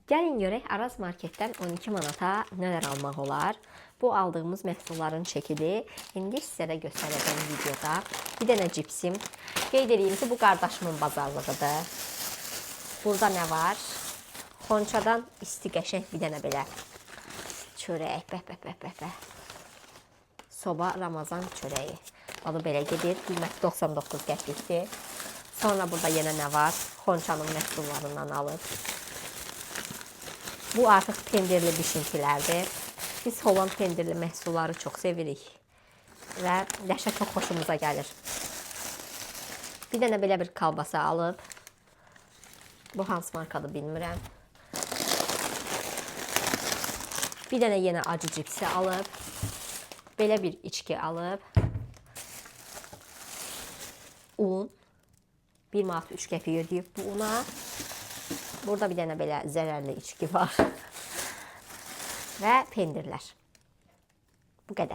Gəlin görək Araz Marketdən 12 manata nələr almaq olar. Bu aldığımız məhsulların çəkili. İndi sizə göstərəcəm videoda. Bir dənə cipsim. Qeyd edeyim ki, bu qardaşımın bazarlığıdır. Burada nə var? Xonçadan isti qəşəng bir dənə belə çörək. Bəh. Soba Ramazan çörəyi. Adı belə gedir. Qiyməti 99 qəpikdir. Sonra burada yenə nə var? Xonçanın məhsullarından alıb. Bu artıq pendirli bişintilərdir. Biz Holland pendirli məhsulları çox sevirik. Və ləşə çox xoşumuza gəlir. Bir dənə belə bir kalbasa alıb. Bu hansı markadır bilmirəm. Bir dənə yenə acı cipsi alıb. Belə bir içki alıb. Un. 1 manat 3 qəpik ödəyib bu una. Burada bir dənə belə zərərli içki var. Və pendirlər. Bu qədər.